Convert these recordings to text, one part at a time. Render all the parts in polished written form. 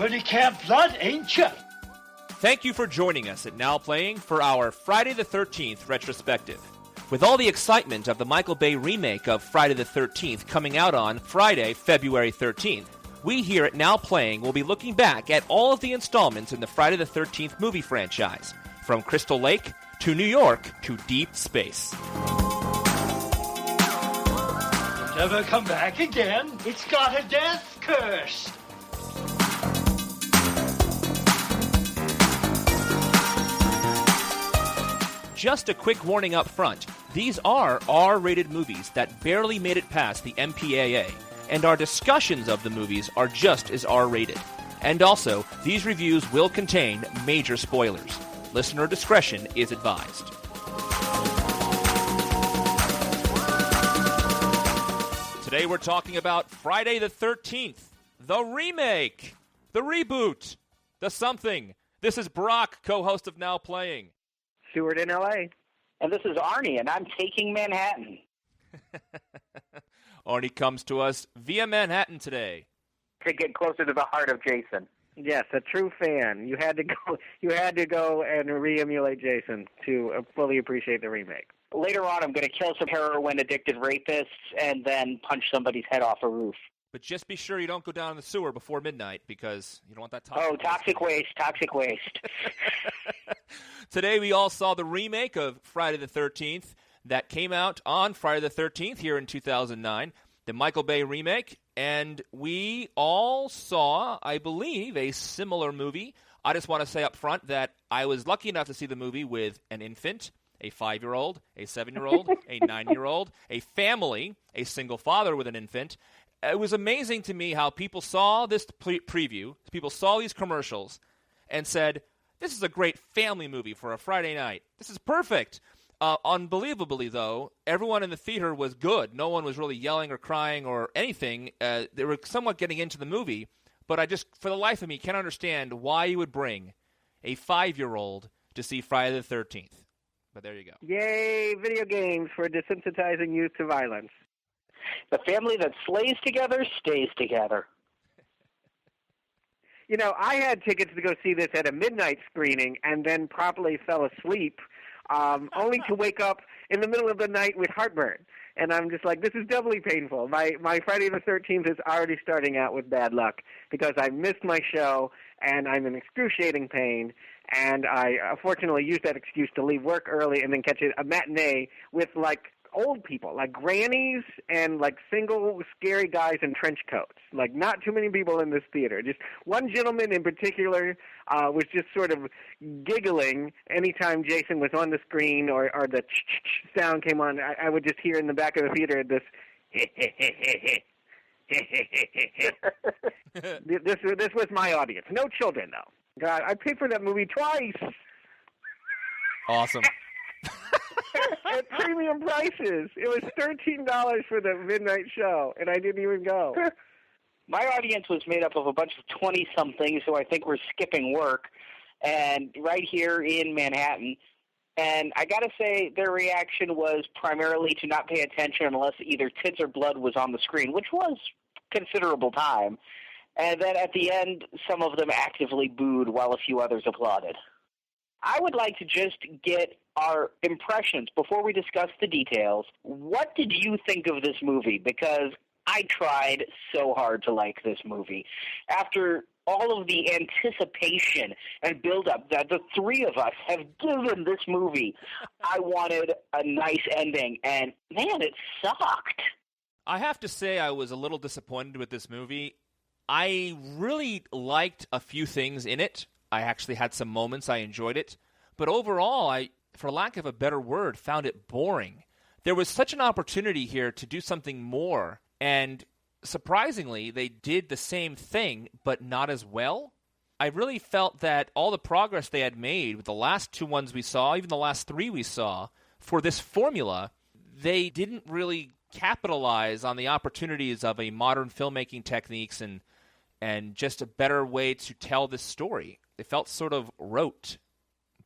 Goody Camp Blood, ain't you? Thank you for joining us at Now Playing for our Friday the 13th retrospective. With all the excitement of the Michael Bay remake of Friday the 13th coming out on Friday, February 13th, we here at Now Playing will be looking back at all of the installments in the Friday the 13th movie franchise, from Crystal Lake to New York to deep space. It'll never come back again. It's got a death curse. Just a quick warning up front, these are R-rated movies that barely made it past the MPAA, and our discussions of the movies are just as R-rated. And also, these reviews will contain major spoilers. Listener discretion is advised. Today we're talking about Friday the 13th, the remake, the reboot, the something. This is Brock, co-host of Now Playing. Stewart in L.A. And this is Arnie, and I'm taking Manhattan. Arnie comes to us via Manhattan today. To get closer to the heart of Jason. Yes, a true fan. You had to go. You had to go and re-emulate Jason to fully appreciate the remake. Later on, I'm going to kill some heroin-addicted rapists and then punch somebody's head off a roof. But just be sure you don't go down in the sewer before midnight, because you don't want that toxic waste. Today we all saw the remake of Friday the 13th that came out on Friday the 13th here in 2009, the Michael Bay remake, and we all saw, I believe, a similar movie. I just want to say up front that I was lucky enough to see the movie with an infant, a 5-year-old, a 7-year-old, a 9-year-old, a family, a single father with an infant. It was amazing to me how people saw this preview, people saw these commercials, and said, this is a great family movie for a Friday night. This is perfect. Unbelievably, though, everyone in the theater was good. No one was really yelling or crying or anything. They were somewhat getting into the movie, but I just, for the life of me, can't understand why you would bring a 5-year-old to see Friday the 13th. But there you go. Yay, video games for desensitizing youth to violence. The family that slays together stays together. You know, I had tickets to go see this at a midnight screening and then promptly fell asleep, only to wake up in the middle of the night with heartburn. And I'm just like, this is doubly painful. My Friday the 13th is already starting out with bad luck because I missed my show and I'm in excruciating pain. And I fortunately used that excuse to leave work early and then catch a matinee with, like, old people, like grannies and like single scary guys in trench coats. Like not too many people in this theater. Just one gentleman in particular was just sort of giggling anytime Jason was on the screen or the sound came on. I would just hear in the back of the theater this this was my audience. No children though. God, I paid for that movie twice. Awesome. At premium prices. It was $13 for the midnight show, and I didn't even go. My audience was made up of a bunch of 20-somethings who I think were skipping work, and right here in Manhattan. And I got to say, their reaction was primarily to not pay attention unless either tits or blood was on the screen, which was considerable time. And then at the end, some of them actively booed while a few others applauded. I would like to just get our impressions before we discuss the details. What did you think of this movie? Because I tried so hard to like this movie. After all of the anticipation and build-up that the three of us have given this movie, I wanted a nice ending, and man, it sucked. I have to say I was a little disappointed with this movie. I really liked a few things in it. I actually had some moments I enjoyed it. But overall, I, for lack of a better word, found it boring. There was such an opportunity here to do something more, and surprisingly, they did the same thing, but not as well. I really felt that all the progress they had made with the last two ones we saw, even the last three we saw, for this formula, they didn't really capitalize on the opportunities of a modern filmmaking techniques and just a better way to tell this story. It felt sort of rote,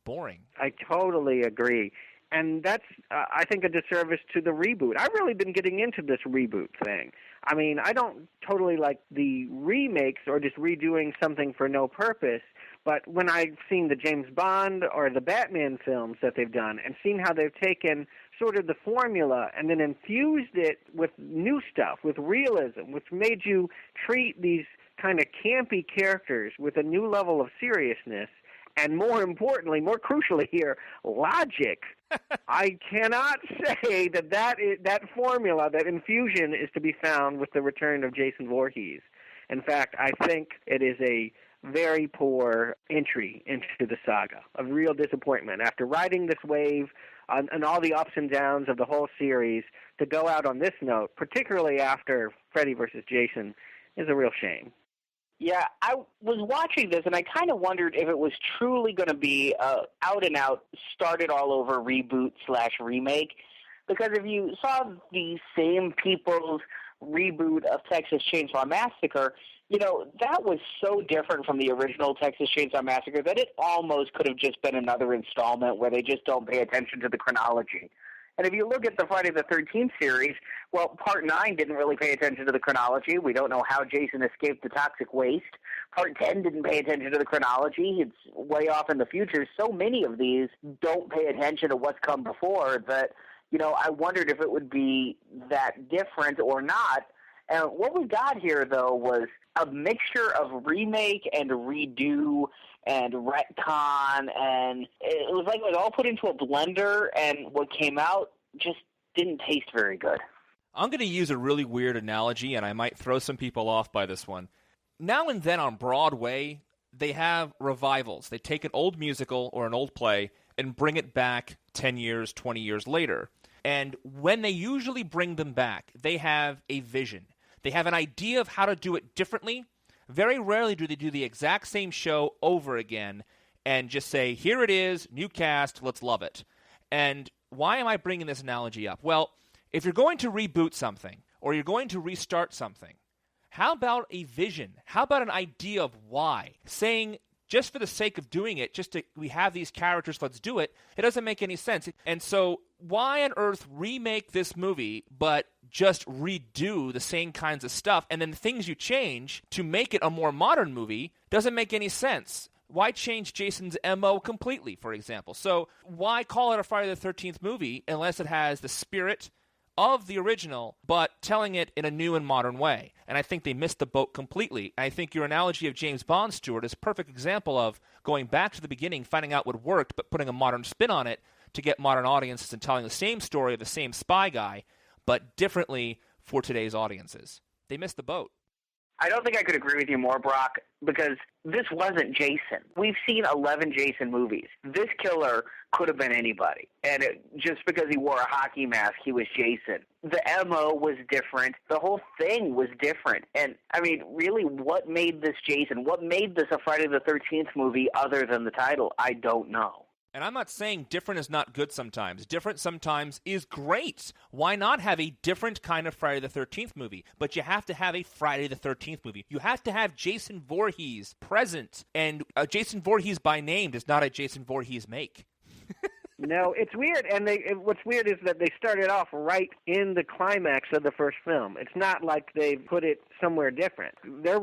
boring. I totally agree. And that's, I think, a disservice to the reboot. I've really been getting into this reboot thing. I mean, I don't totally like the remakes or just redoing something for no purpose, but when I've seen the James Bond or the Batman films that they've done and seen how they've taken sort of the formula and then infused it with new stuff, with realism, which made you treat these kind of campy characters with a new level of seriousness, and more importantly, more crucially here, logic. I cannot say that formula, that infusion, is to be found with the return of Jason Voorhees. In fact, I think it is a very poor entry into the saga, a real disappointment. After riding this wave and all the ups and downs of the whole series, to go out on this note, particularly after Freddy versus Jason, is a real shame. Yeah, I was watching this, and I kind of wondered if it was truly going to be out-and-out, start-it-all-over reboot/remake, because if you saw the same people's reboot of Texas Chainsaw Massacre, you know, that was so different from the original Texas Chainsaw Massacre that it almost could have just been another installment where they just don't pay attention to the chronology. And if you look at the Friday the 13th series, well, Part 9 didn't really pay attention to the chronology. We don't know how Jason escaped the toxic waste. Part 10 didn't pay attention to the chronology. It's way off in the future. So many of these don't pay attention to what's come before that, you know, I wondered if it would be that different or not. And what we got here, though, was a mixture of remake and redo and retcon, and it was like it was all put into a blender, and what came out just didn't taste very good. I'm going to use a really weird analogy, and I might throw some people off by this one. Now and then on Broadway, they have revivals. They take an old musical or an old play and bring it back 10 years, 20 years later. And when they usually bring them back, they have a vision. They have an idea of how to do it differently. Very rarely do they do the exact same show over again and just say, here it is, new cast, let's love it. And why am I bringing this analogy up? Well, if you're going to reboot something or you're going to restart something, how about a vision? How about an idea of why? Saying, just for the sake of doing it, we have these characters, let's do it, it doesn't make any sense. And so why on earth remake this movie but just redo the same kinds of stuff, and then the things you change to make it a more modern movie doesn't make any sense? Why change Jason's MO completely, for example? So why call it a Friday the 13th movie unless it has the spirit of the original, but telling it in a new and modern way? And I think they missed the boat completely. I think your analogy of James Bond, Stuart, is a perfect example of going back to the beginning, finding out what worked, but putting a modern spin on it to get modern audiences and telling the same story of the same spy guy, but differently for today's audiences. They missed the boat. I don't think I could agree with you more, Brock, because this wasn't Jason. We've seen 11 Jason movies. This killer could have been anybody. And just because he wore a hockey mask, he was Jason. The MO was different. The whole thing was different. And, I mean, really, what made this Jason? What made this a Friday the 13th movie other than the title? I don't know. And I'm not saying different is not good sometimes. Different sometimes is great. Why not have a different kind of Friday the 13th movie? But you have to have a Friday the 13th movie. You have to have Jason Voorhees present. And Jason Voorhees by name does not a Jason Voorhees make. No, it's weird. And what's weird is that they started off right in the climax of the first film. It's not like they put it somewhere different. They're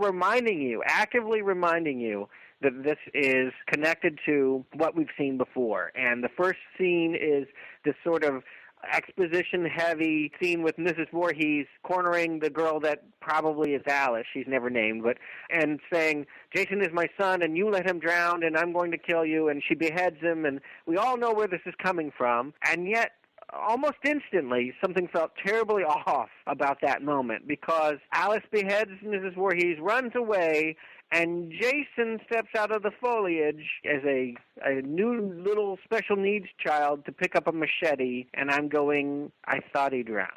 actively reminding you that this is connected to what we've seen before. And the first scene is this sort of exposition-heavy scene with Mrs. Voorhees cornering the girl that probably is Alice, she's never named, and saying, Jason is my son, and you let him drown, and I'm going to kill you, and she beheads him, and we all know where this is coming from. And yet, almost instantly, something felt terribly off about that moment, because Alice beheads Mrs. Voorhees, runs away, and Jason steps out of the foliage as a new little special needs child to pick up a machete, and I'm going, I thought he drowned.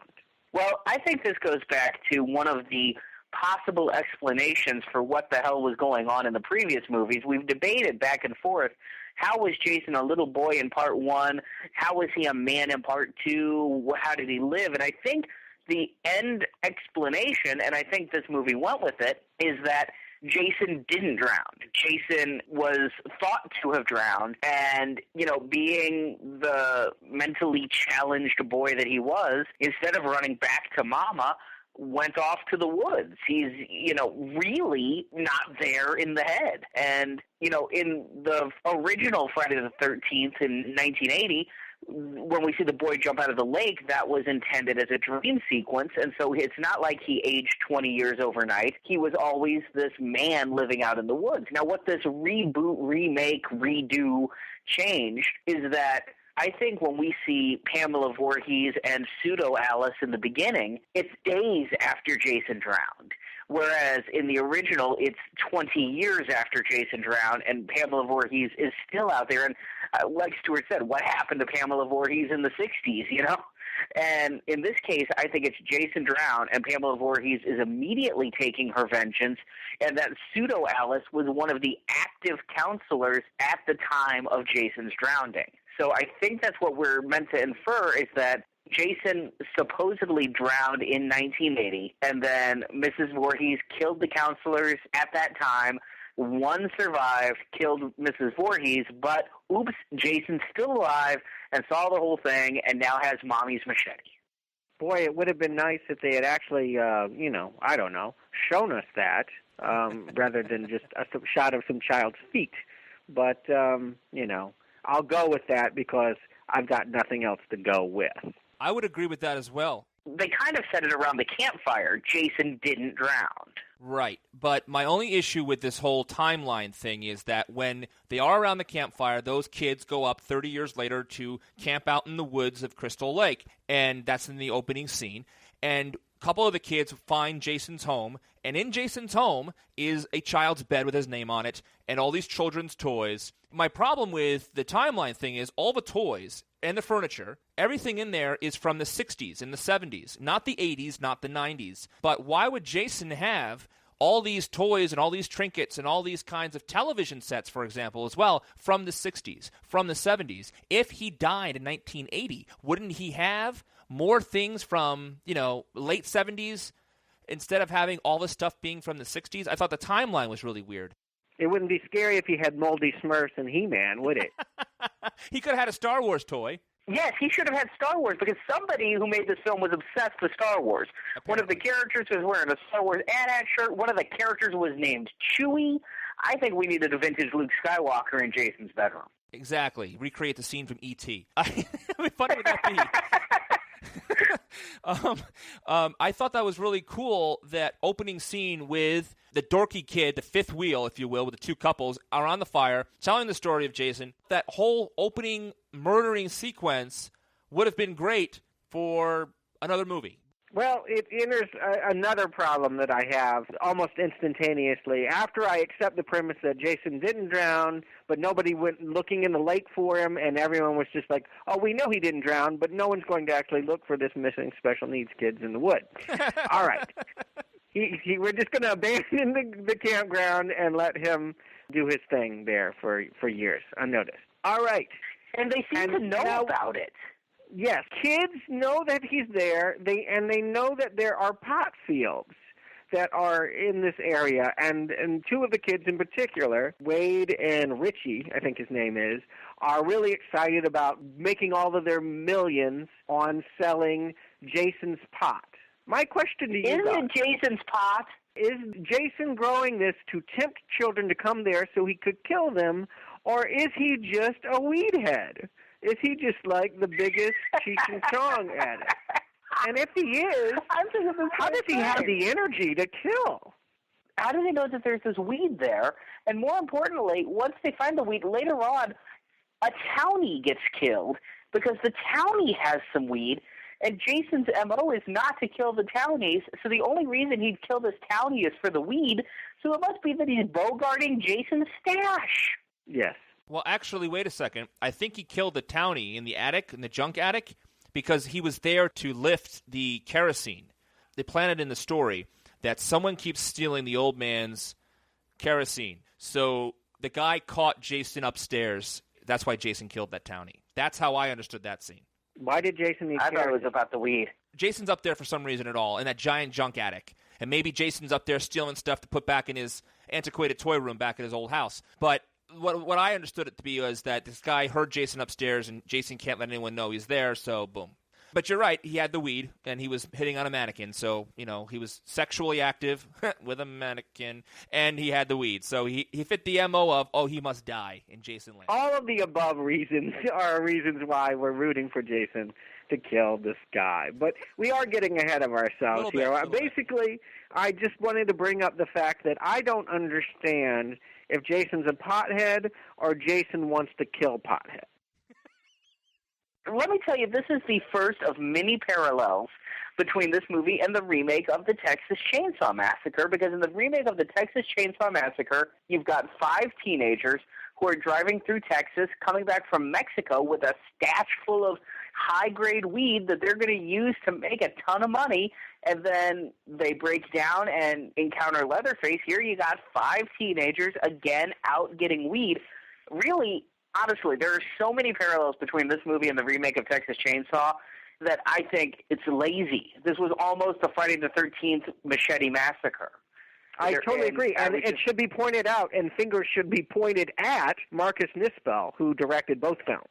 Well, I think this goes back to one of the possible explanations for what the hell was going on in the previous movies. We've debated back and forth, how was Jason a little boy in Part 1? How was he a man in Part 2? How did he live? And I think the end explanation, and I think this movie went with it, is that Jason didn't drown. Jason was thought to have drowned, and, being the mentally challenged boy that he was, instead of running back to Mama, went off to the woods. He's, really not there in the head. And, in the original Friday the 13th in 1980, when we see the boy jump out of the lake, that was intended as a dream sequence, and so it's not like he aged 20 years overnight. He was always this man living out in the woods. Now, what this reboot, remake, redo changed is that I think when we see Pamela Voorhees and pseudo-Alice in the beginning, it's days after Jason drowned. Whereas in the original, it's 20 years after Jason drowned, and Pamela Voorhees is still out there. And like Stuart said, what happened to Pamela Voorhees in the 60s, And in this case, I think it's Jason drowned, and Pamela Voorhees is immediately taking her vengeance, and that pseudo-Alice was one of the active counselors at the time of Jason's drowning. So I think that's what we're meant to infer, is that Jason supposedly drowned in 1980, and then Mrs. Voorhees killed the counselors at that time. One survived, killed Mrs. Voorhees, but oops, Jason's still alive and saw the whole thing and now has Mommy's machete. Boy, it would have been nice if they had actually, shown us that, rather than just a shot of some child's feet. But, I'll go with that because I've got nothing else to go with. I would agree with that as well. They kind of said it around the campfire. Jason didn't drown. Right. But my only issue with this whole timeline thing is that when they are around the campfire, those kids go up 30 years later to camp out in the woods of Crystal Lake. And that's in the opening scene. And a couple of the kids find Jason's home. And in Jason's home is a child's bed with his name on it and all these children's toys. My problem with the timeline thing is all the toys and the furniture, everything in there is from the 60s and the 70s, not the 80s, not the 90s. But why would Jason have all these toys and all these trinkets and all these kinds of television sets, for example, as well, from the 60s, from the 70s? If he died in 1980, wouldn't he have more things from, late 70s instead of having all this stuff being from the 60s? I thought the timeline was really weird. It wouldn't be scary if he had moldy Smurfs and He-Man, would it? He could have had a Star Wars toy. Yes, he should have had Star Wars because somebody who made this film was obsessed with Star Wars. Apparently. One of the characters was wearing a Star Wars AT-AT shirt. One of the characters was named Chewie. I think we needed a vintage Luke Skywalker in Jason's bedroom. Exactly. Recreate the scene from E.T. How funny would that be? I thought that was really cool, that opening scene with the dorky kid, the fifth wheel, if you will, with the two couples are on the fire, telling the story of Jason. That whole opening murdering sequence would have been great for another movie. Well, it enters another problem that I have almost instantaneously. After I accept the premise that Jason didn't drown, but nobody went looking in the lake for him, and everyone was just like, oh, we know he didn't drown, but no one's going to actually look for this missing special needs kids in the woods. All right. We're just going to abandon the campground and let him do his thing there for years, unnoticed. All right. And they seem to know about it. Yes, kids know that he's there. They know that there are pot fields that are in this area, and two of the kids in particular, Wade and Richie, I think his name is, are really excited about making all of their millions on selling Jason's pot. My question to you Isn't it Jason's pot? Is Jason growing this to tempt children to come there so he could kill them, or is he just a weed head? Is he just like the biggest Cheech and Chong addict? And if he is, how does he have the energy to kill? How do they know that there's this weed there? And more importantly, once they find the weed, later on, a townie gets killed because the townie has some weed, and Jason's MO is not to kill the townies, so the only reason he'd kill this townie is for the weed, so it must be that he's bogarting Jason's stash. Yes. Well, actually, wait a second. I think he killed the townie in the attic, in the junk attic, because he was there to lift the kerosene. They planted in the story that someone keeps stealing the old man's kerosene. So the guy caught Jason upstairs. That's why Jason killed that townie. That's how I understood that scene. Why did Jason need kerosene? I thought it was about the weed. Jason's up there for some reason at all in that giant junk attic. And maybe Jason's up there stealing stuff to put back in his antiquated toy room back at his old house. But what I understood it to be was that this guy heard Jason upstairs, and Jason can't let anyone know he's there, so boom. But you're right, he had the weed, and he was hitting on a mannequin, so, he was sexually active with a mannequin, and he had the weed. So he fit the MO of, he must die in Jason Land. All of the above reasons are reasons why we're rooting for Jason to kill this guy. But we are getting ahead of ourselves here. Basically, I just wanted to bring up the fact that I don't understand if Jason's a pothead or Jason wants to kill pothead. Let me tell you, this is the first of many parallels between this movie and the remake of the Texas Chainsaw Massacre, because in the remake of the Texas Chainsaw Massacre, you've got 5 teenagers who are driving through Texas, coming back from Mexico with a stash full of high-grade weed that they're going to use to make a ton of money, and then they break down and encounter Leatherface. Here you got 5 teenagers, again, out getting weed. Really, honestly, there are so many parallels between this movie and the remake of Texas Chainsaw that I think it's lazy. This was almost a Friday the 13th Machete Massacre. I totally agree, and it should be pointed out, and fingers should be pointed at Marcus Nispel, who directed both films.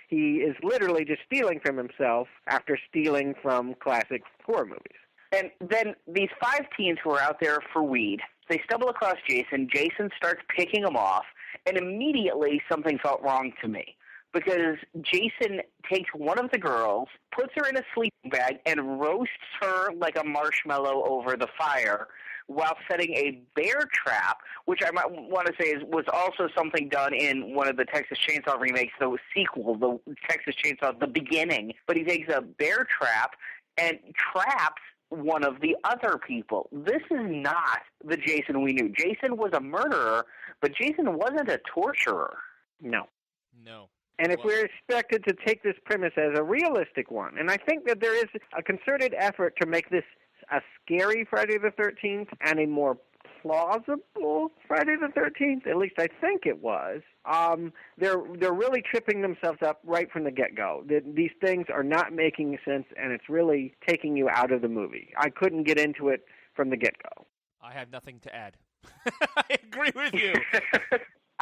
He is literally just stealing from himself after stealing from classic horror movies. And then these 5 teens who are out there for weed, they stumble across Jason. Jason starts picking them off, and immediately something felt wrong to me, because Jason takes one of the girls, puts her in a sleeping bag, and roasts her like a marshmallow over the fire while setting a bear trap, which I might want to say was also something done in one of the Texas Chainsaw remakes, the sequel, the Texas Chainsaw, The Beginning. But he takes a bear trap and traps one of the other people. This is not the Jason we knew. Jason was a murderer, but Jason wasn't a torturer. No. No. And if we're expected to take this premise as a realistic one, and I think that there is a concerted effort to make this a scary Friday the 13th and a more plausible Friday the 13th, at least I think it was, they're really tripping themselves up right from the get-go. These things are not making sense, and it's really taking you out of the movie. I couldn't get into it from the get-go. I have nothing to add. I agree with you.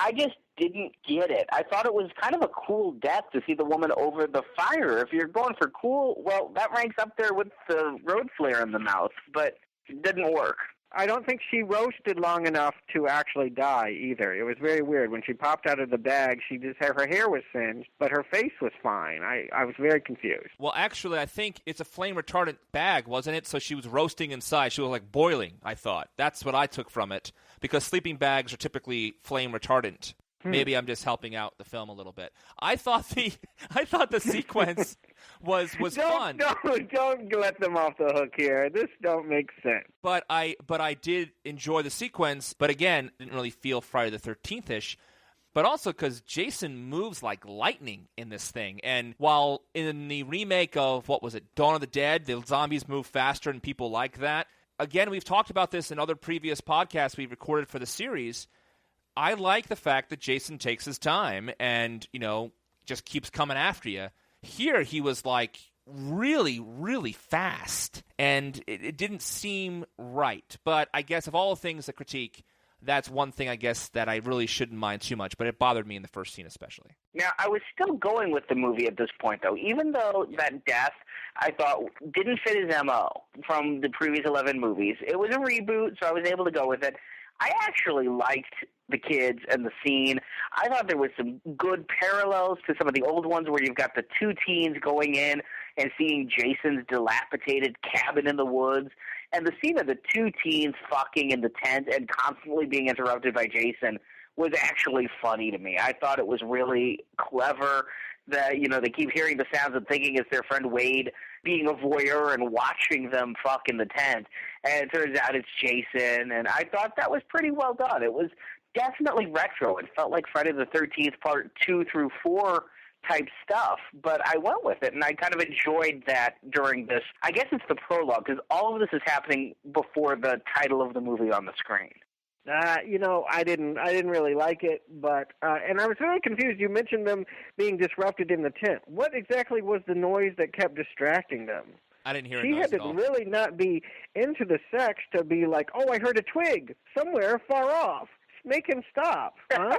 I just didn't get it. I thought it was kind of a cool death to see the woman over the fire. If you're going for cool, well, that ranks up there with the road flare in the mouth, but it didn't work. I don't think she roasted long enough to actually die either. It was very weird. When she popped out of the bag, her hair was singed, but her face was fine. I was very confused. Well, actually, I think it's a flame-retardant bag, wasn't it? So she was roasting inside. She was like boiling, I thought. That's what I took from it, because sleeping bags are typically flame-retardant. Maybe I'm just helping out the film a little bit. I thought the sequence was fun. Don't let them off the hook here. This don't make sense. But I did enjoy the sequence. But again, didn't really feel Friday the 13th-ish. But also because Jason moves like lightning in this thing. And while in the remake of, what was it, Dawn of the Dead, the zombies move faster and people like that. Again, we've talked about this in other previous podcasts we recorded for the series. I like the fact that Jason takes his time and, just keeps coming after you. Here, he was like really, really fast, and it didn't seem right. But I guess of all the things to critique, that's one thing I guess that I really shouldn't mind too much, but it bothered me in the first scene especially. Now, I was still going with the movie at this point, though. Even though that death, I thought, didn't fit his M.O. from the previous 11 movies. It was a reboot, so I was able to go with it. I actually liked the kids and the scene. I thought there was some good parallels to some of the old ones where you've got the 2 teens going in and seeing Jason's dilapidated cabin in the woods. And the scene of the 2 teens fucking in the tent and constantly being interrupted by Jason was actually funny to me. I thought it was really clever that, they keep hearing the sounds and thinking it's their friend Wade being a voyeur and watching them fuck in the tent. And it turns out it's Jason. And I thought that was pretty well done. It was definitely retro. It felt like Friday the 13th Part 2 through 4 type stuff. But I went with it, and I kind of enjoyed that during this. I guess it's the prologue, because all of this is happening before the title of the movie on the screen. I didn't really like it, but and I was very confused. You mentioned them being disrupted in the tent. What exactly was the noise that kept distracting them? I didn't hear a She noise had at to all. really not be into the sex to be like, oh, I heard a twig somewhere far off. Make him stop, huh?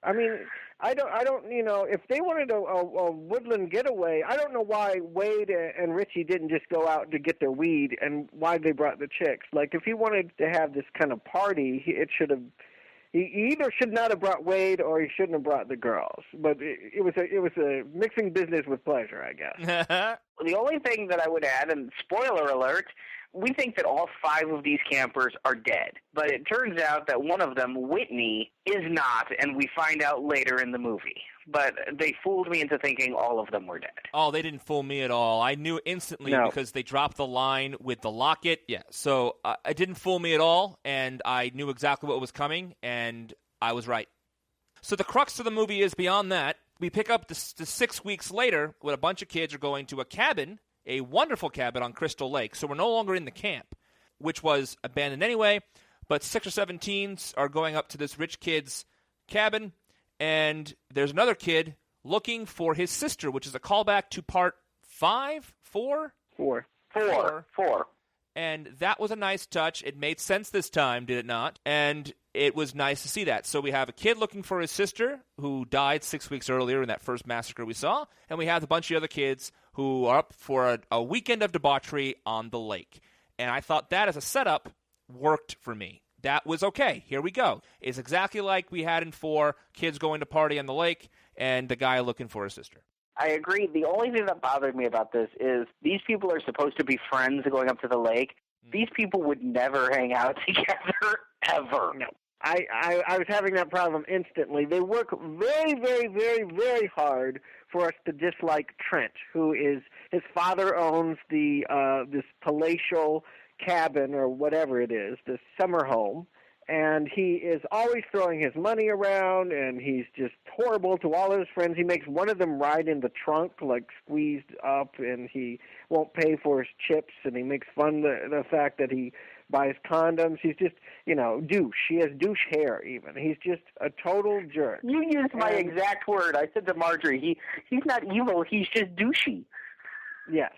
I mean, I don't, if they wanted a woodland getaway, I don't know why Wade and Richie didn't just go out to get their weed and why they brought the chicks. Like, if he wanted to have this kind of party, he either should not have brought Wade or he shouldn't have brought the girls. But it was a mixing business with pleasure, I guess. The only thing that I would add, and spoiler alert, we think that all 5 of these campers are dead. But it turns out that one of them, Whitney, is not, and we find out later in the movie. But they fooled me into thinking all of them were dead. Oh, they didn't fool me at all. I knew instantly because they dropped the line with the locket. Yeah, so it didn't fool me at all, and I knew exactly what was coming, and I was right. So the crux of the movie is beyond that. We pick up the 6 weeks later when a bunch of kids are going to a cabin, a wonderful cabin on Crystal Lake. So we're no longer in the camp, which was abandoned anyway, but 6 or 7 teens are going up to this rich kid's cabin, and there's another kid looking for his sister, which is a callback to part 5, 4? 4. And that was a nice touch. It made sense this time, did it not? And it was nice to see that. So we have a kid looking for his sister who died 6 weeks earlier in that first massacre we saw, and we have a bunch of other kids who are up for a weekend of debauchery on the lake. And I thought that as a setup worked for me. That was okay. Here we go. It's exactly like we had in 4, kids going to party on the lake and the guy looking for his sister. I agree. The only thing that bothered me about this is these people are supposed to be friends going up to the lake. These people would never hang out together, ever. No. I was having that problem instantly. They work very, very, very, very hard for us to dislike Trent, who is, his father owns this palatial cabin or whatever it is, this summer home, and he is always throwing his money around, and he's just horrible to all of his friends. He makes one of them ride in the trunk, like squeezed up, and he won't pay for his chips, and he makes fun of the fact that he buys condoms. He's just, douche. He has douche hair, even. He's just a total jerk. You used my exact word. I said to Marjorie, he's not evil, he's just douchey. Yes.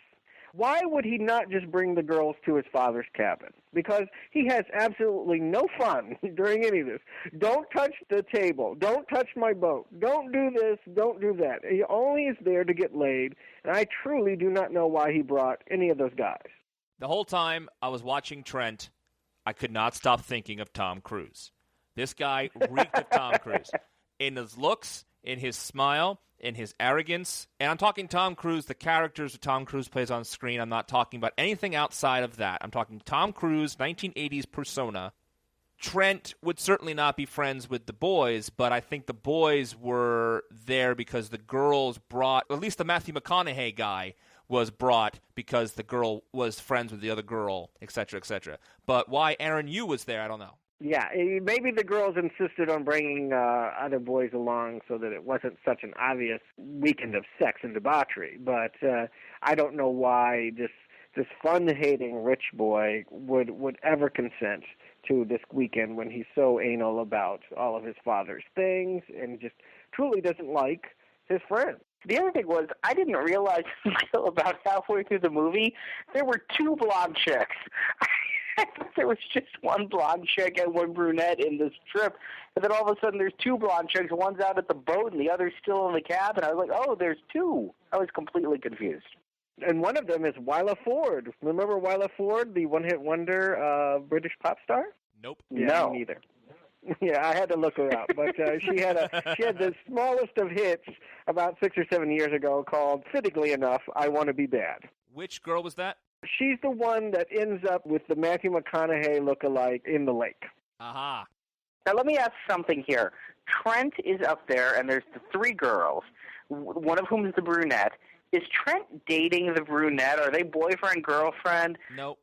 Why would he not just bring the girls to his father's cabin? Because he has absolutely no fun during any of this. Don't touch the table. Don't touch my boat. Don't do this. Don't do that. He only is there to get laid, and I truly do not know why he brought any of those guys. The whole time I was watching Trent, I could not stop thinking of Tom Cruise. This guy reeked of Tom Cruise. In his looks, in his smile, in his arrogance. And I'm talking Tom Cruise, the characters that Tom Cruise plays on screen. I'm not talking about anything outside of that. I'm talking Tom Cruise, 1980s persona. Trent would certainly not be friends with the boys, but I think the boys were there because the girls brought, at least the Matthew McConaughey guy was brought because the girl was friends with the other girl, etc., etc. But why Aaron Yu was there, I don't know. Yeah, maybe the girls insisted on bringing other boys along so that it wasn't such an obvious weekend of sex and debauchery. But I don't know why this fun-hating rich boy would ever consent to this weekend when he's so anal about all of his father's things and just truly doesn't like his friends. The other thing was, I didn't realize until about halfway through the movie, there were 2 blonde chicks. I thought there was just one blonde chick and one brunette in this trip, and then all of a sudden there's 2 blonde chicks. One's out at the boat and the other's still in the cabin. I was like, oh, there's 2. I was completely confused. And one of them is Willa Ford. Remember Willa Ford, the one-hit wonder British pop star? Nope. Yeah, no. Me neither. Yeah, I had to look her up, but she had the smallest of hits about 6 or 7 years ago called, fittingly enough, I Want to Be Bad. Which girl was that? She's the one that ends up with the Matthew McConaughey look-alike in the lake. Aha. Now, let me ask something here. Trent is up there, and there's the 3 girls, one of whom is the brunette. Is Trent dating the brunette? Are they boyfriend, girlfriend? Nope.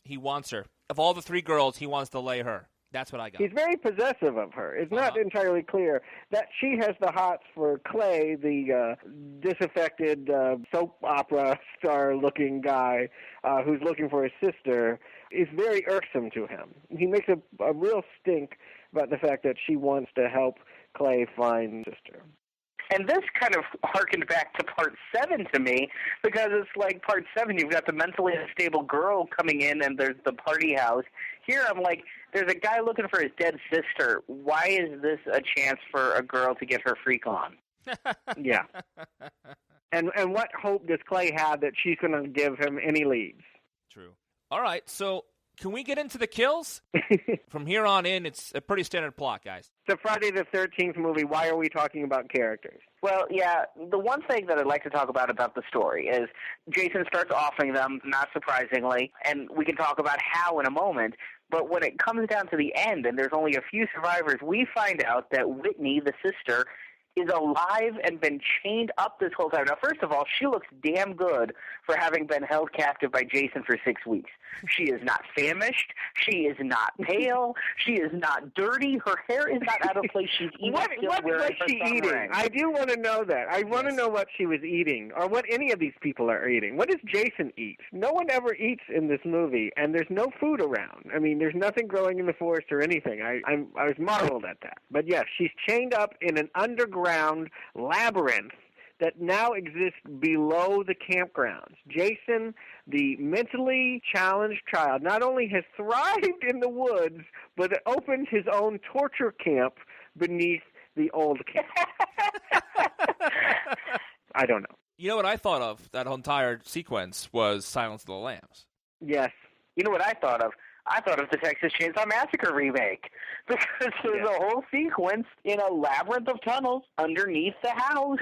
He wants her. Of all the 3 girls, he wants to lay her. That's what I got. He's very possessive of her. It's not entirely clear that she has the hots for Clay, the disaffected soap opera star-looking guy who's looking for his sister, is very irksome to him. He makes a real stink about the fact that she wants to help Clay find his sister. And this kind of harkened back to Part 7 to me, because it's like Part 7, you've got the mentally unstable girl coming in, and there's the party house. Here I'm like, there's a guy looking for his dead sister. Why is this a chance for a girl to get her freak on? Yeah. And what hope does Clay have that she's going to give him any leads? True. All right, so can we get into the kills? From here on in, it's a pretty standard plot, guys. It's a Friday the 13th movie. Why are we talking about characters? Well, yeah, the one thing that I'd like to talk about the story is Jason starts offing them, not surprisingly, and we can talk about how in a moment, but when it comes down to the end and there's only a few survivors, we find out that Whitney, the sister, is alive and been chained up this whole time. Now, first of all, she looks damn good for having been held captive by Jason for 6 weeks. She is not famished. She is not pale. She is not dirty. Her hair is not out of place. She's even What was she eating? Ring. I do want to know that. I want to know what she was eating, or what any of these people are eating. What does Jason eat? No one ever eats in this movie, and there's no food around. I mean, there's nothing growing in the forest or anything. I was marveled at that. But yes, she's chained up in an underground labyrinth that now exists below the campgrounds. Jason, the mentally challenged child, not only has thrived in the woods, but opened his own torture camp beneath the old camp. I don't know. You know what I thought of that whole entire sequence was Silence of the Lambs. Yes. You know what I thought of? I thought of the Texas Chainsaw Massacre remake, because there's a whole sequence in a labyrinth of tunnels underneath the house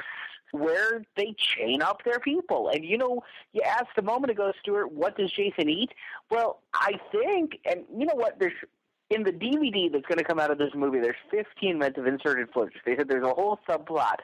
where they chain up their people. And, you know, you asked a moment ago, Stuart, what does Jason eat? Well, I think, and you know what, there's in the DVD that's going to come out of this movie, there's 15 minutes of inserted footage. They said there's a whole subplot.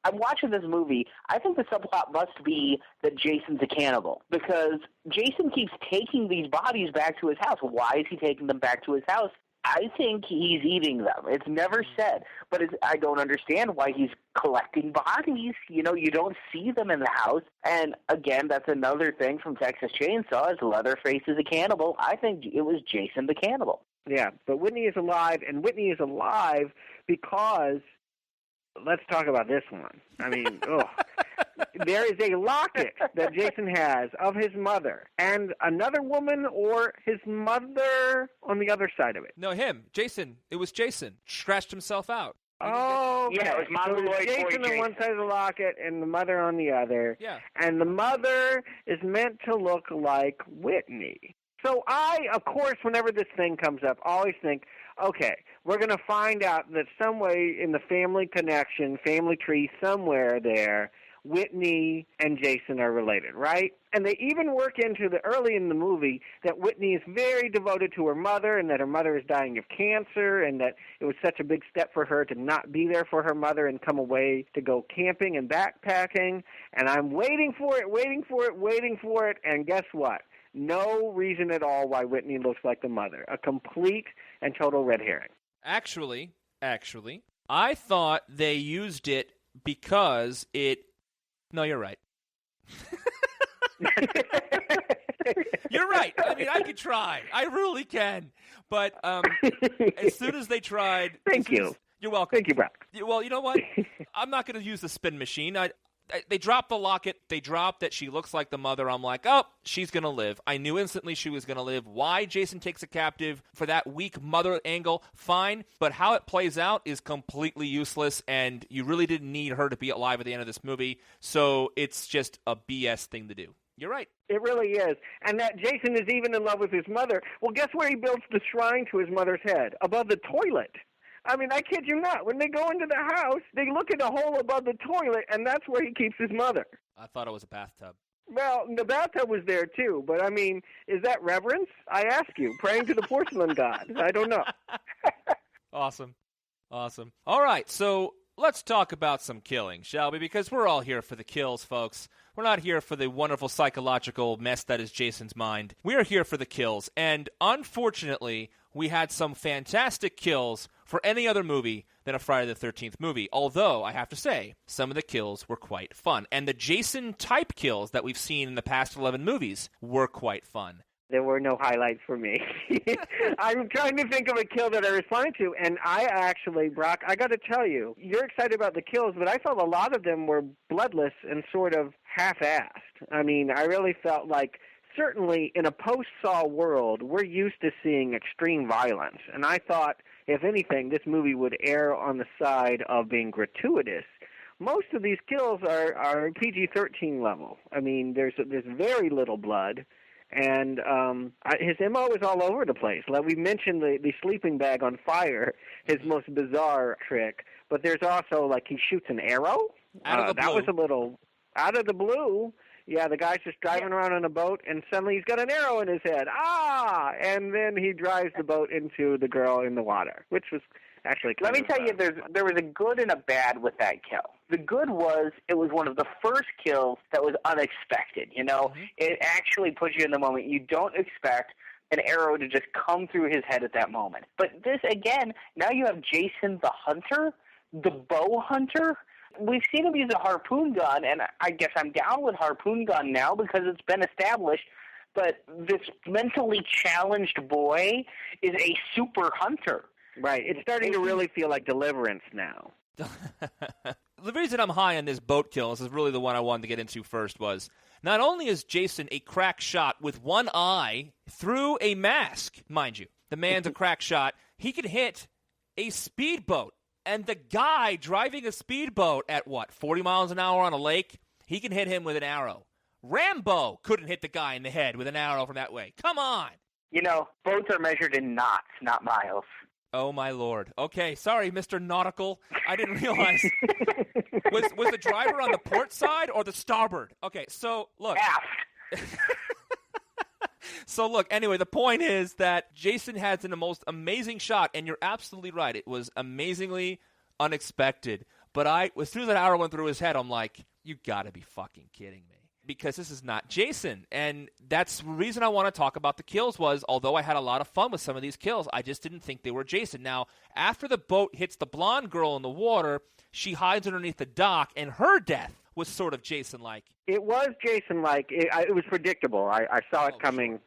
I'm watching this movie. I think the subplot must be that Jason's a cannibal, because Jason keeps taking these bodies back to his house. Why is he taking them back to his house? I think he's eating them. It's never said, but I don't understand why he's collecting bodies. You know, you don't see them in the house. And again, that's another thing from Texas Chainsaw, is Leatherface is a cannibal. I think it was Jason the cannibal. Yeah, but Whitney is alive, and Whitney is alive because, let's talk about this one. I mean, there is a locket that Jason has of his mother and another woman, or his mother on the other side of it. No, him. Jason. It was Jason. Scratched himself out. Oh, yeah, it was Mongoloid Jason boy on one side of the locket and the mother on the other. Yeah. And the mother is meant to look like Whitney. So I, of course, whenever this thing comes up, always think, okay, we're going to find out that some way in the family connection, family tree somewhere there, Whitney and Jason are related, right? And they even work into the early in the movie that Whitney is very devoted to her mother, and that her mother is dying of cancer, and that it was such a big step for her to not be there for her mother and come away to go camping and backpacking. And I'm waiting for it, and guess what? No reason at all why Whitney looks like the mother. A complete and total red herring. Actually, I thought they used it because it... No, you're right. You're right. I mean, I could try. I really can. But as soon as they tried... Thank you. You're welcome. Thank you, Brock. Well, you know what? I'm not going to use the spin machine. They dropped the locket. They dropped that she looks like the mother. I'm like, oh, she's going to live. I knew instantly she was going to live. Why Jason takes a captive for that weak mother angle, fine. But how it plays out is completely useless, and you really didn't need her to be alive at the end of this movie. So it's just a BS thing to do. You're right. It really is. And that Jason is even in love with his mother. Well, guess where he builds the shrine to his mother's head? Above the toilet. I mean, I kid you not. When they go into the house, they look at a hole above the toilet, and that's where he keeps his mother. I thought it was a bathtub. Well, the bathtub was there, too. But, I mean, is that reverence? I ask you. Praying to the porcelain god. I don't know. Awesome. All right, so let's talk about some killing, shall we? Because we're all here for the kills, folks. We're not here for the wonderful psychological mess that is Jason's mind. We are here for the kills. And unfortunately, we had some fantastic kills for any other movie than a Friday the 13th movie. Although, I have to say, some of the kills were quite fun. And the Jason-type kills that we've seen in the past 11 movies were quite fun. There were no highlights for me. I'm trying to think of a kill that I responded to, and I actually, Brock, I got to tell you, you're excited about the kills, but I felt a lot of them were bloodless and sort of half-assed. I mean, I really felt like, certainly in a post-Saw world, we're used to seeing extreme violence, and I thought, if anything, this movie would err on the side of being gratuitous. Most of these kills are PG-13 level. I mean, there's very little blood. And his MO is all over the place. Like we mentioned the sleeping bag on fire, his most bizarre trick. But there's also, like, he shoots an arrow. That was a little out of the blue. Yeah, the guy's just driving around on a boat, and suddenly he's got an arrow in his head. Ah! And then he drives the boat into the girl in the water, which was actually kind Let me tell you, there was a good and a bad with that kill. The good was it was one of the first kills that was unexpected. You know, it actually puts you in the moment. You don't expect an arrow to just come through his head at that moment. But this, again, now you have Jason the hunter, the bow hunter. We've seen him use a harpoon gun, and I guess I'm down with harpoon gun now because it's been established. But this mentally challenged boy is a super hunter. Right. It's starting to really feel like Deliverance now. The reason I'm high on this boat kill, this is really the one I wanted to get into first, was not only is Jason a crack shot with one eye through a mask, mind you, the man's a crack shot, he can hit a speedboat. And the guy driving a speedboat at, 40 miles an hour on a lake, he can hit him with an arrow. Rambo couldn't hit the guy in the head with an arrow from that way. Come on. You know, boats are measured in knots, not miles. Oh, my Lord. Okay, sorry, Mr. Nautical. I didn't realize. Was the driver on the port side or the starboard? Okay, so, look. Aft. So, look, anyway, the point is that Jason has the most amazing shot, and you're absolutely right. It was amazingly unexpected. But as soon as that arrow went through his head, I'm like, you got to be fucking kidding me. Because this is not Jason. And that's the reason I want to talk about the kills was, although I had a lot of fun with some of these kills, I just didn't think they were Jason. Now, after the boat hits the blonde girl in the water, she hides underneath the dock, and her death was sort of Jason-like. It was Jason-like. It was predictable. I saw it coming,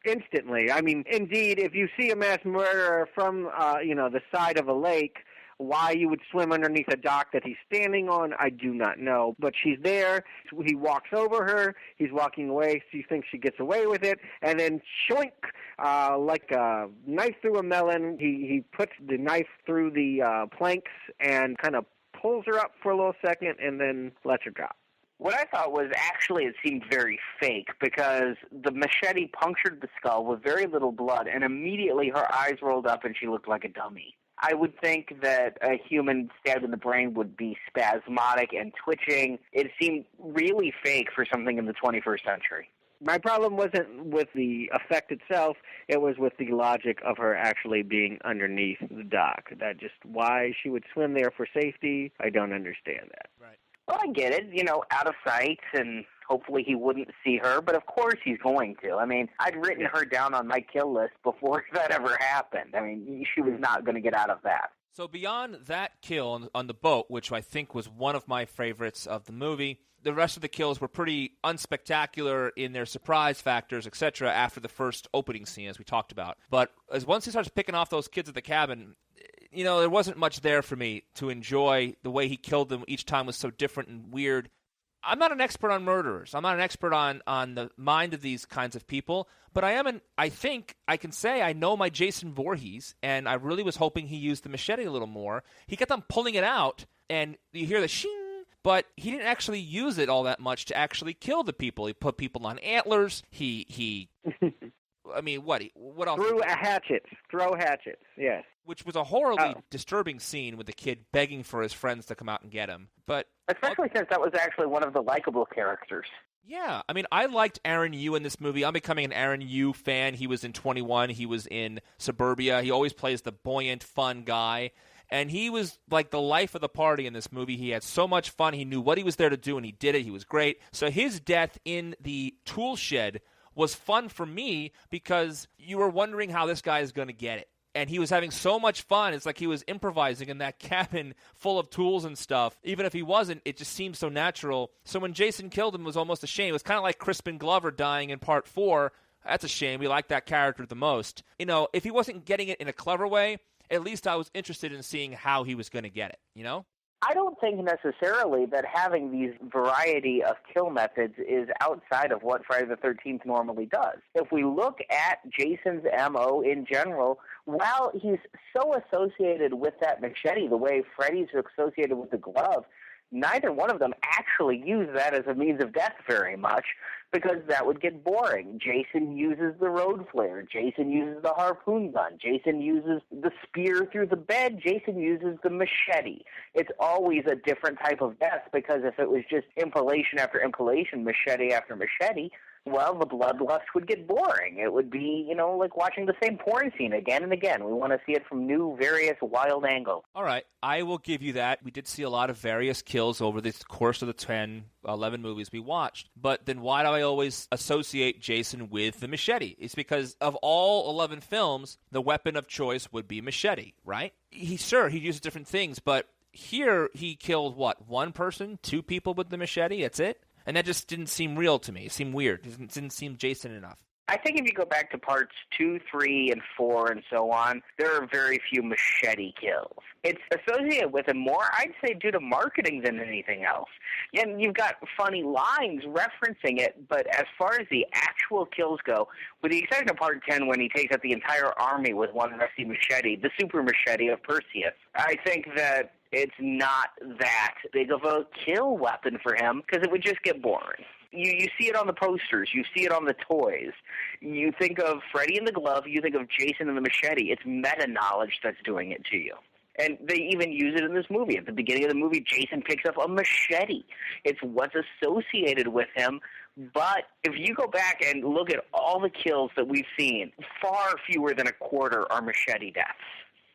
instantly. I mean, indeed, if you see a mass murderer from, the side of a lake, why you would swim underneath a dock that he's standing on, I do not know. But she's there. He walks over her. He's walking away. She thinks she gets away with it. And then, shoink, like a knife through a melon, he puts the knife through the planks and kind of pulls her up for a little second and then lets her go. What I thought was actually it seemed very fake because the machete punctured the skull with very little blood, and immediately her eyes rolled up and she looked like a dummy. I would think that a human stabbed in the brain would be spasmodic and twitching. It seemed really fake for something in the 21st century. My problem wasn't with the effect itself. It was with the logic of her actually being underneath the dock. That just why she would swim there for safety, I don't understand that. Right. Well, I get it, out of sight, and hopefully he wouldn't see her, but of course he's going to. I mean, I'd written her down on my kill list before that ever happened. I mean, she was not going to get out of that. So beyond that kill on the boat, which I think was one of my favorites of the movie, the rest of the kills were pretty unspectacular in their surprise factors, etc., after the first opening scene, as we talked about. But once he starts picking off those kids at the cabin, there wasn't much there for me to enjoy. The way he killed them each time was so different and weird. I'm not an expert on murderers. I'm not an expert on the mind of these kinds of people, but I think I can say I know my Jason Voorhees, and I really was hoping he used the machete a little more. He kept on pulling it out, and you hear the shing, but he didn't actually use it all that much to actually kill the people. He put people on antlers. He I mean, what else? Throw hatchets, yes. Which was a horribly disturbing scene with the kid begging for his friends to come out and get him. But especially since that was actually one of the likable characters. Yeah, I mean, I liked Aaron Yu in this movie. I'm becoming an Aaron Yu fan. He was in 21. He was in Suburbia. He always plays the buoyant, fun guy. And he was like the life of the party in this movie. He had so much fun. He knew what he was there to do, and he did it. He was great. So his death in the tool shed was fun for me because you were wondering how this guy is going to get it. And he was having so much fun. It's like he was improvising in that cabin full of tools and stuff. Even if he wasn't, it just seemed so natural. So when Jason killed him, it was almost a shame. It was kind of like Crispin Glover dying in Part 4 That's a shame. We like that character the most. You know, if he wasn't getting it in a clever way, at least I was interested in seeing how he was going to get it, you know? I don't think necessarily that having these variety of kill methods is outside of what Friday the 13th normally does. If we look at Jason's MO in general, while he's so associated with that machete, the way Freddy's associated with the glove, neither one of them actually use that as a means of death very much, because that would get boring. Jason uses the road flare. Jason uses the harpoon gun. Jason uses the spear through the bed. Jason uses the machete. It's always a different type of death, because if it was just impalation after impalation, machete after machete, well, the bloodlust would get boring. It would be, you know, like watching the same porn scene again and again. We want to see it from new, various, wild angles. All right, I will give you that. We did see a lot of various kills over the course of the 11 movies we watched. But then why do I always associate Jason with the machete? It's because of all 11 films, the weapon of choice would be machete, right? He uses different things, but here he killed, what, one person, two people with the machete? That's it? And that just didn't seem real to me. It seemed weird. It didn't seem Jason enough. I think if you go back to parts 2, 3, and 4 and so on, there are very few machete kills. It's associated with him more, I'd say, due to marketing than anything else. And you've got funny lines referencing it, but as far as the actual kills go, with the exception of part 10 when he takes out the entire army with one rusty machete, the super machete of Perseus, I think that it's not that big of a kill weapon for him, because it would just get boring. You see it on the posters. You see it on the toys. You think of Freddy in the glove. You think of Jason in the machete. It's meta-knowledge that's doing it to you. And they even use it in this movie. At the beginning of the movie, Jason picks up a machete. It's what's associated with him. But if you go back and look at all the kills that we've seen, far fewer than a quarter are machete deaths.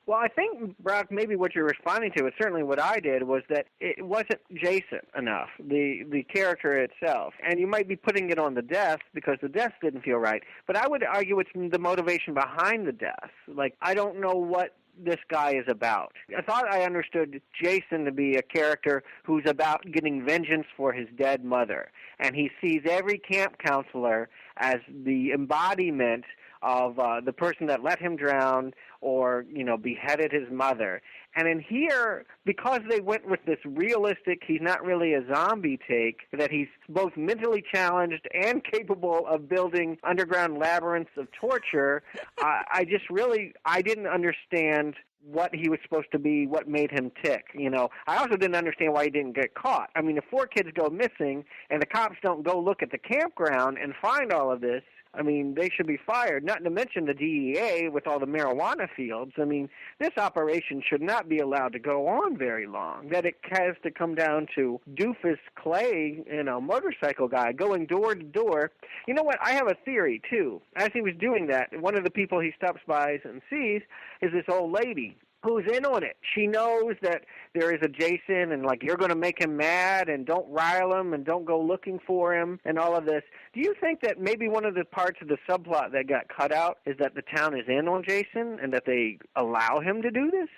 Well, I think, Brock, maybe what you're responding to, and certainly what I did, was that it wasn't Jason enough, the character itself. And you might be putting it on the death because the death didn't feel right. But I would argue it's the motivation behind the death. Like, I don't know what this guy is about. I thought I understood Jason to be a character who's about getting vengeance for his dead mother. And he sees every camp counselor as the embodiment of the person that let him drown or, you know, beheaded his mother. And in here, because they went with this realistic, he's not really a zombie take, that he's both mentally challenged and capable of building underground labyrinths of torture, I didn't understand what he was supposed to be, what made him tick, you know. I also didn't understand why he didn't get caught. I mean, if 4 kids go missing and the cops don't go look at the campground and find all of this, I mean, they should be fired, not to mention the DEA with all the marijuana fields. I mean, this operation should not be allowed to go on very long, that it has to come down to Doofus Clay, you know, motorcycle guy, going door to door. You know what? I have a theory, too. As he was doing that, one of the people he stops by and sees is this old lady who's in on it. She knows that there is a Jason and, like, you're going to make him mad and don't rile him and don't go looking for him and all of this. Do you think that maybe one of the parts of the subplot that got cut out is that the town is in on Jason and that they allow him to do this?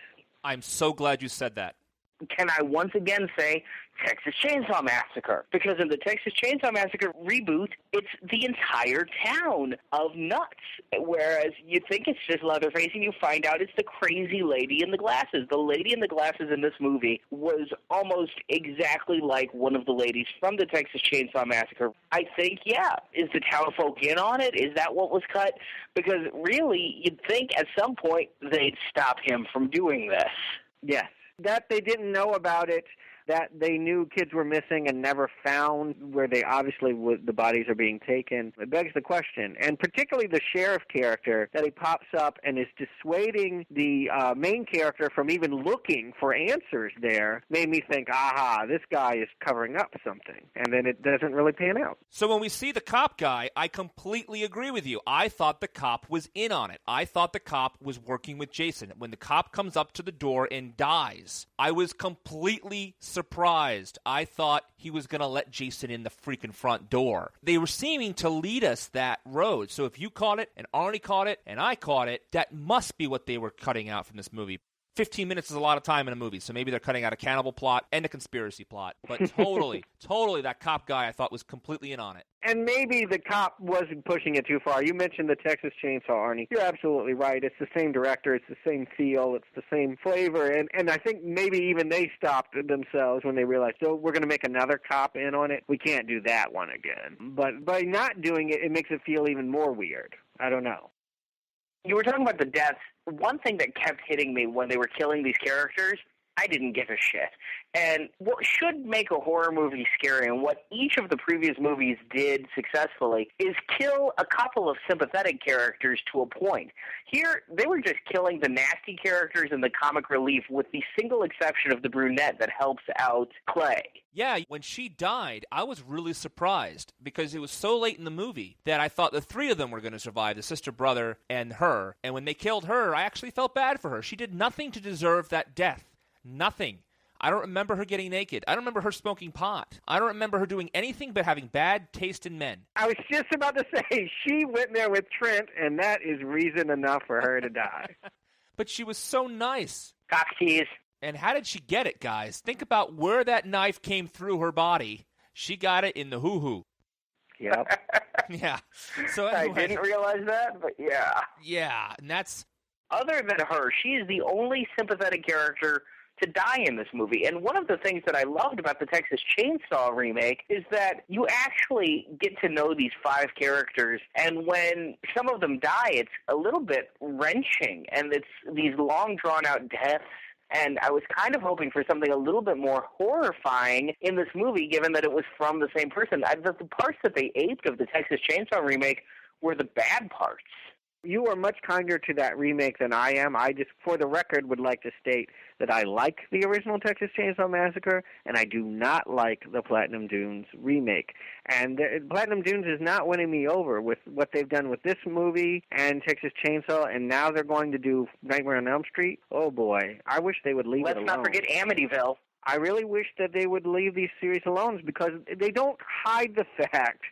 I'm so glad you said that. Can I once again say Texas Chainsaw Massacre? Because in the Texas Chainsaw Massacre reboot, it's the entire town of nuts. Whereas you think it's just Leatherface and you find out it's the crazy lady in the glasses. The lady in the glasses in this movie was almost exactly like one of the ladies from the Texas Chainsaw Massacre. I think, yeah, is the townfolk in on it? Is that what was cut? Because really, you'd think at some point they'd stop him from doing this. Yes. That they didn't know about it, that they knew kids were missing and never found where they obviously the bodies are being taken. It begs the question, and particularly the sheriff character, that he pops up and is dissuading the main character from even looking for answers there, made me think, aha, this guy is covering up something. And then it doesn't really pan out. So when we see the cop guy, I completely agree with you. I thought the cop was in on it. I thought the cop was working with Jason. When the cop comes up to the door and dies, I was completely surprised. I thought he was going to let Jason in the freaking front door. They were seeming to lead us that road. So if you caught it, and Arnie caught it, and I caught it, that must be what they were cutting out from this movie. 15 minutes is a lot of time in a movie, so maybe they're cutting out a cannibal plot and a conspiracy plot. But totally, that cop guy I thought was completely in on it. And maybe the cop wasn't pushing it too far. You mentioned the Texas Chainsaw, Arnie. You're absolutely right. It's the same director. It's the same feel. It's the same flavor. And I think maybe even they stopped themselves when they realized, so we're going to make another cop in on it. We can't do that one again. But by not doing it, it makes it feel even more weird. I don't know. You were talking about the deaths. One thing that kept hitting me when they were killing these characters, I didn't give a shit. And what should make a horror movie scary, and what each of the previous movies did successfully, is kill a couple of sympathetic characters to a point. Here, they were just killing the nasty characters and the comic relief, with the single exception of the brunette that helps out Clay. Yeah, when she died, I was really surprised because it was so late in the movie that I thought the three of them were going to survive, the sister, brother, and her. And when they killed her, I actually felt bad for her. She did nothing to deserve that death. Nothing. I don't remember her getting naked. I don't remember her smoking pot. I don't remember her doing anything but having bad taste in men. I was just about to say, she went there with Trent, and that is reason enough for her to die. But she was so nice. Cock tease. And how did she get it, guys? Think about where that knife came through her body. She got it in the hoo-hoo. Yep. Yeah. So anyway, I didn't realize that, but yeah. Yeah, and that's... Other than her, she is the only sympathetic character to die in this movie. And one of the things that I loved about the Texas Chainsaw remake is that you actually get to know these five characters, and when some of them die, it's a little bit wrenching, and it's these long, drawn-out deaths. And I was kind of hoping for something a little bit more horrifying in this movie, given that it was from the same person. The parts that they aped of the Texas Chainsaw remake were the bad parts. You are much kinder to that remake than I am. I just, for the record, would like to state that I like the original Texas Chainsaw Massacre, and I do not like the Platinum Dunes remake. And Platinum Dunes is not winning me over with what they've done with this movie and Texas Chainsaw, and now they're going to do Nightmare on Elm Street. Oh, boy. I wish they would leave it alone. Let's not forget Amityville. I really wish that they would leave these series alone because they don't hide the fact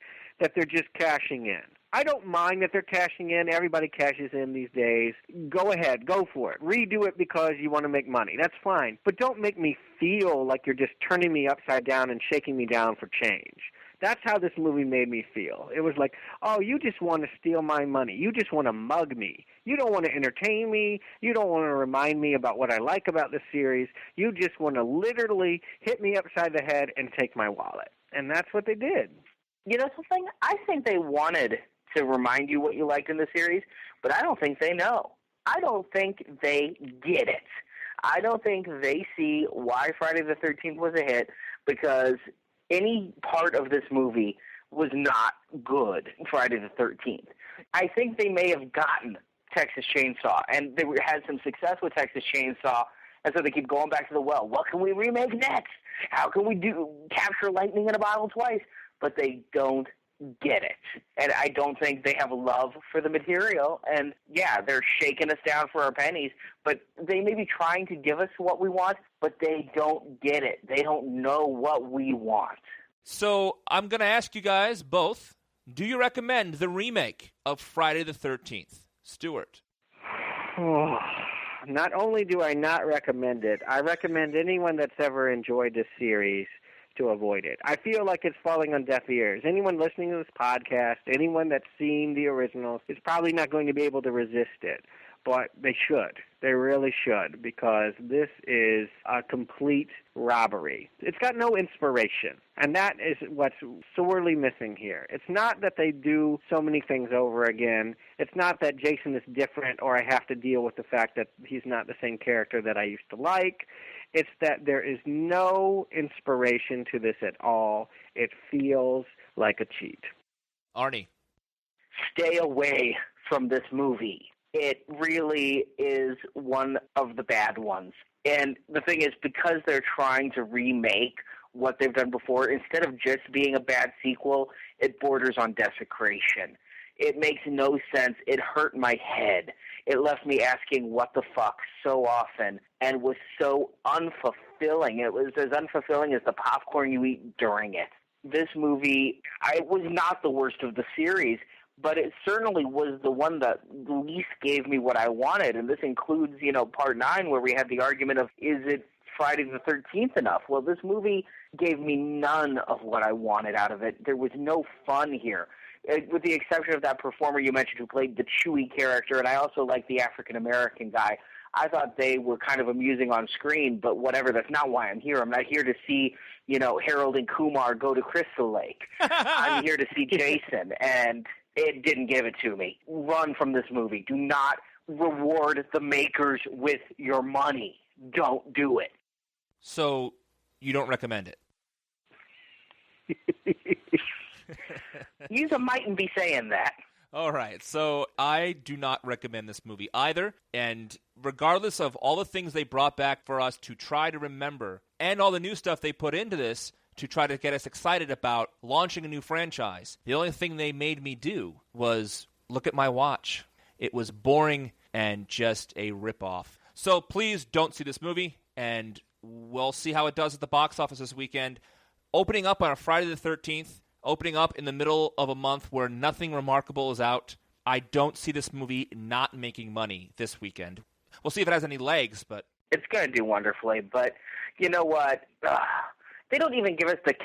that they're just cashing in. I don't mind that they're cashing in. Everybody cashes in these days. Go ahead. Go for it. Redo it because you want to make money. That's fine. But don't make me feel like you're just turning me upside down and shaking me down for change. That's how this movie made me feel. It was like, oh, you just want to steal my money. You just want to mug me. You don't want to entertain me. You don't want to remind me about what I like about the series. You just want to literally hit me upside the head and take my wallet. And that's what they did. You know something? I think they wanted to remind you what you liked in the series, but I don't think they know. I don't think they get it. I don't think they see why Friday the 13th was a hit, because any part of this movie was not good, Friday the 13th. I think they may have gotten Texas Chainsaw, and they had some success with Texas Chainsaw, and so they keep going back to the well. What can we remake next? How can we capture lightning in a bottle twice? But they don't get it. And I don't think they have love for the material. And, yeah, they're shaking us down for our pennies, but they may be trying to give us what we want, but they don't get it. They don't know what we want. So I'm going to ask you guys both, do you recommend the remake of Friday the 13th? Stuart. Not only do I not recommend it, I recommend anyone that's ever enjoyed this series to avoid it. I feel like it's falling on deaf ears. Anyone listening to this podcast, anyone that's seen the originals, is probably not going to be able to resist it. But they should. They really should, because this is a complete robbery. It's got no inspiration, and that is what's sorely missing here. It's not that they do so many things over again. It's not that Jason is different or I have to deal with the fact that he's not the same character that I used to like. It's that there is no inspiration to this at all. It feels like a cheat. Arnie. Stay away from this movie. It really is one of the bad ones. And the thing is, because they're trying to remake what they've done before, instead of just being a bad sequel, it borders on desecration. It makes no sense. It hurt my head. It left me asking what the fuck so often and was so unfulfilling. It was as unfulfilling as the popcorn you eat during it. This movie, it was not the worst of the series, but it certainly was the one that least gave me what I wanted, and this includes, Part 9, where we had the argument of, is it Friday the 13th enough? Well, this movie gave me none of what I wanted out of it. There was no fun here, with the exception of that performer you mentioned who played the Chewie character, and I also like the African-American guy. I thought they were kind of amusing on screen, but whatever, that's not why I'm here. I'm not here to see, Harold and Kumar go to Crystal Lake. I'm here to see Jason, and it didn't give it to me. Run from this movie. Do not reward the makers with your money. Don't do it. So you don't recommend it? You mightn't be saying that. All right, so I do not recommend this movie either, and regardless of all the things they brought back for us to try to remember, and all the new stuff they put into this to try to get us excited about launching a new franchise, the only thing they made me do was look at my watch. It was boring and just a ripoff. So please don't see this movie, and we'll see how it does at the box office this weekend. Opening up on a Friday the 13th, opening up in the middle of a month where nothing remarkable is out. I don't see this movie not making money this weekend. We'll see if it has any legs, but... It's going to do wonderfully, but you know what? They don't even give us the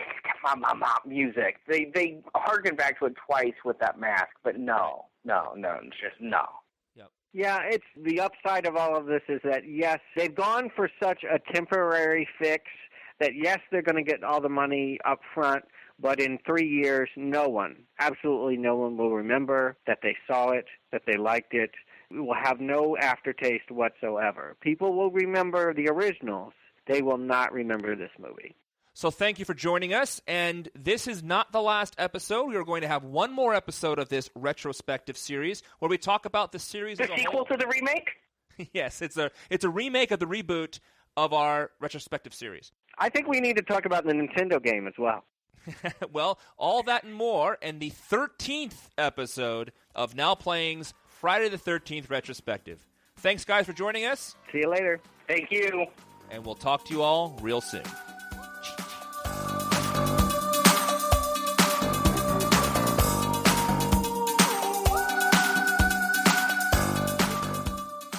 music. They harken back to it twice with that mask, but no, just no. Yeah, it's the upside of all of this is that, yes, they've gone for such a temporary fix that, yes, they're going to get all the money up front, but in 3 years, absolutely no one will remember that they saw it, that they liked it. We will have no aftertaste whatsoever. People will remember the originals. They will not remember this movie. So thank you for joining us, and this is not the last episode. We are going to have one more episode of this retrospective series where we talk about the series as a whole. The sequel to the remake? Yes, it's a remake of the reboot of our retrospective series. I think we need to talk about the Nintendo game as well. Well, all that and more in the 13th episode of Now Playing's Friday the 13th retrospective. Thanks, guys, for joining us. See you later. Thank you. And we'll talk to you all real soon.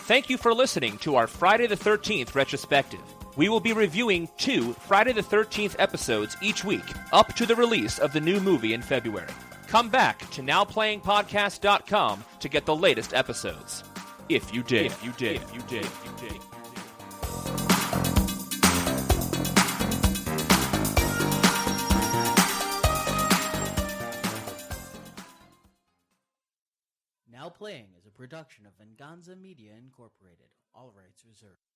Thank you for listening to our Friday the 13th retrospective. We will be reviewing 2 Friday the 13th episodes each week, up to the release of the new movie in February. Come back to NowPlayingPodcast.com to get the latest episodes. If you did. Now Playing is a production of Venganza Media Incorporated. All rights reserved.